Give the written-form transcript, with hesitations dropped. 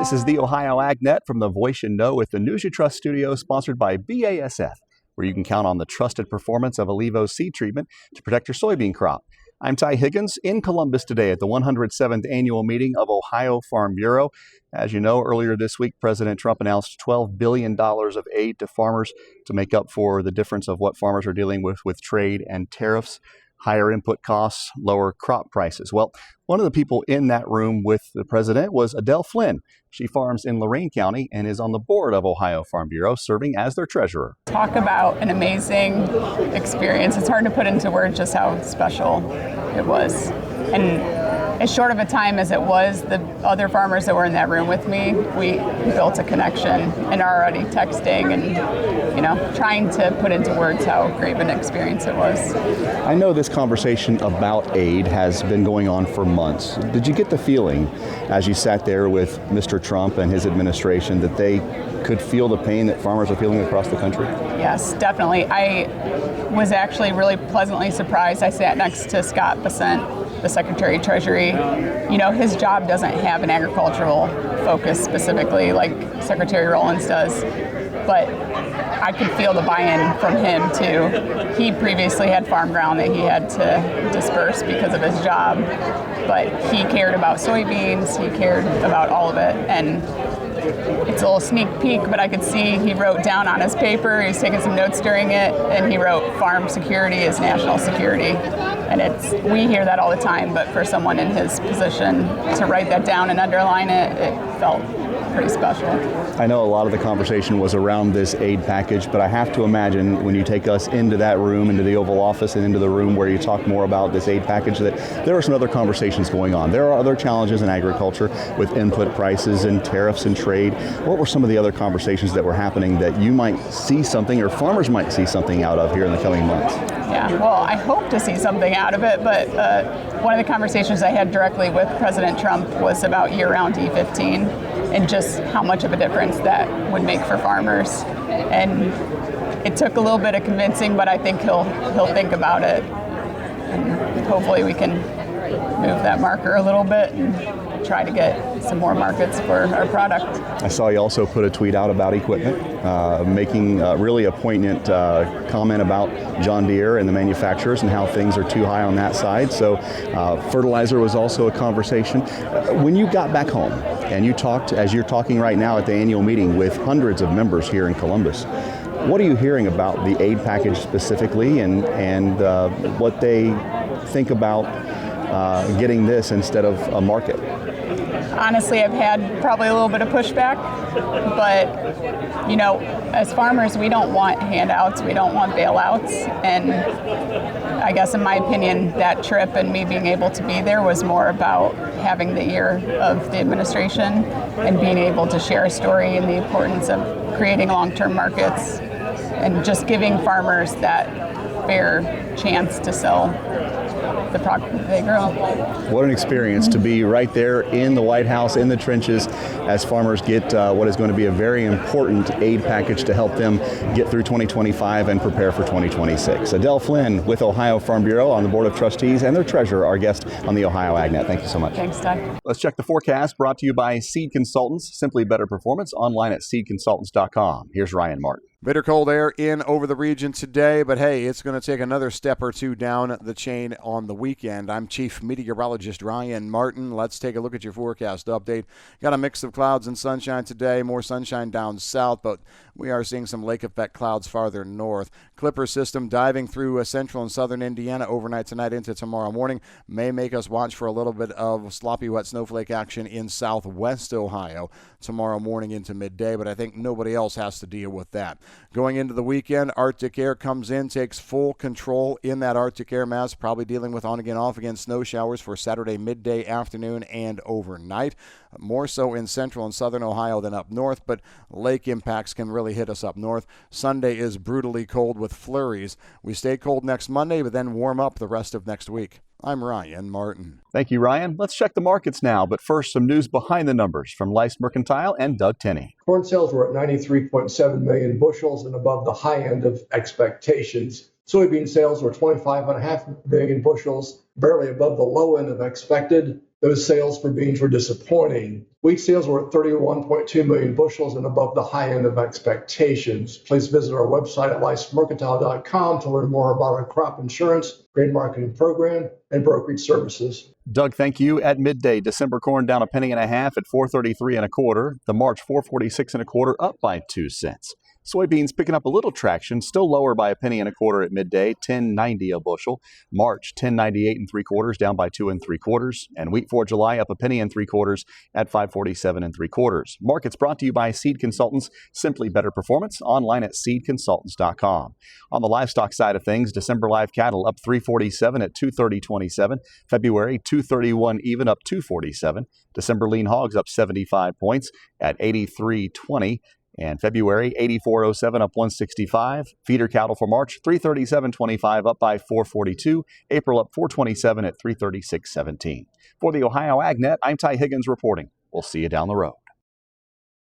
This is the Ohio AgNet from the Voice You Know with the News You Trust studio, sponsored by BASF, where you can count on the trusted performance of Allevo seed treatment to protect your soybean crop. I'm Ty Higgins in Columbus today at the 107th annual meeting of Ohio Farm Bureau. As you know, earlier this week, President Trump announced $12 billion of aid to farmers to make up for the difference of what farmers are dealing with trade and tariffs, higher input costs, lower crop prices. Well, one of the people in that room with the president was Adele Flynn. She farms in Lorain County and is on the board of Ohio Farm Bureau, serving as their treasurer. Talk about an amazing experience. It's hard to put into words just how special it was. And as short of a time as it was, the other farmers that were in that room with me, we built a connection and are already texting and, trying to put into words how great of an experience it was. I know this conversation about aid has been going on for months. Did you get the feeling as you sat there with Mr. Trump and his administration that they could feel the pain that farmers are feeling across the country? Yes, definitely. I was actually really pleasantly surprised. I sat next to Scott Bessent, the Secretary of Treasury. His job doesn't have an agricultural focus specifically like Secretary Rollins does, but I could feel the buy-in from him too. He previously had farm ground that he had to disperse because of his job, but he cared about soybeans, he cared about all of it, and it's a little sneak peek, but I could see he wrote down on his paper, he was taking some notes during it, and he wrote farm security is national security. And we hear that all the time, but for someone in his position to write that down and underline it, it felt pretty special. I know a lot of the conversation was around this aid package, but I have to imagine when you take us into that room, into the Oval Office and into the room where you talk more about this aid package, that there are some other conversations going on. There are other challenges in agriculture with input prices and tariffs and trade. What were some of the other conversations that were happening that you might see something or farmers might see something out of here in the coming months? Yeah, well, I hope to see something out of it, but one of the conversations I had directly with President Trump was about year-round E15 and just how much of a difference that would make for farmers. And it took a little bit of convincing, but I think he'll think about it. And hopefully we can move that marker a little bit and try to get some more markets for our product. I saw you also put a tweet out about equipment, making really a poignant comment about John Deere and the manufacturers and how things are too high on that side. So fertilizer was also a conversation. When you got back home and you talked, as you're talking right now at the annual meeting with hundreds of members here in Columbus, what are you hearing about the aid package specifically and what they think about getting this instead of a market? Honestly, I've had probably a little bit of pushback, but as farmers, we don't want handouts, we don't want bailouts, and I guess in my opinion, that trip and me being able to be there was more about having the ear of the administration and being able to share a story and the importance of creating long-term markets and just giving farmers that fair chance to sell the product that they grow. What an experience to be right there in the White House, in the trenches, as farmers get what is going to be a very important aid package to help them get through 2025 and prepare for 2026. Adele Flynn with Ohio Farm Bureau on the Board of Trustees and their treasurer, our guest on the Ohio AgNet. Thank you so much. Thanks, Doug. Let's check the forecast, brought to you by Seed Consultants. Simply better performance, online at seedconsultants.com. Here's Ryan Martin. Bitter cold air in over the region today, but hey, it's going to take another step or two down the chain on the weekend. I'm Chief Meteorologist Ryan Martin. Let's take a look at your forecast update. Got a mix of clouds and sunshine today, more sunshine down south, but we are seeing some lake effect clouds farther north. Clipper system diving through central and southern Indiana overnight tonight into tomorrow morning may make us watch for a little bit of sloppy wet snowflake action in southwest Ohio tomorrow morning into midday, but I think nobody else has to deal with that. Going into the weekend, Arctic air comes in, takes full control in that Arctic air mass, probably dealing with on-again, off-again snow showers for Saturday midday, afternoon, and overnight. More so in central and southern Ohio than up north, but lake impacts can really hit us up north. Sunday is brutally cold with flurries. We stay cold next Monday, but then warm up the rest of next week. I'm Ryan Martin. Thank you, Ryan. Let's check the markets now, but first, some news behind the numbers from Life's Mercantile and Doug Tenney. Corn sales were at 93.7 million bushels and above the high end of expectations. Soybean sales were 25.5 million bushels, barely above the low end of expected. Those sales for beans were disappointing. Wheat sales were at 31.2 million bushels and above the high end of expectations. Please visit our website at licemercantile.com to learn more about our crop insurance, grain marketing program, and brokerage services. Doug, thank you. At midday, December corn down 1.5 pennies at $4.33 1/4. The March $4.46 1/4, up by 2 cents. Soybeans picking up a little traction, still lower by 1.25 pennies at midday, $10.90 a bushel. March $10.98 3/4, down by 2 3/4. And wheat for July up 1.75 pennies at $5.47 3/4. Markets brought to you by Seed Consultants, simply better performance. Online at seedconsultants.com. On the livestock side of things, December live cattle up 347 at 230.27. February 231 even, up 247. December lean hogs up 75 points at 83.20. And February, 84.07 up 165. Feeder cattle for March, 337.25 up by 442. April up 427 at 336.17. For the Ohio AgNet, I'm Ty Higgins reporting. We'll see you down the road.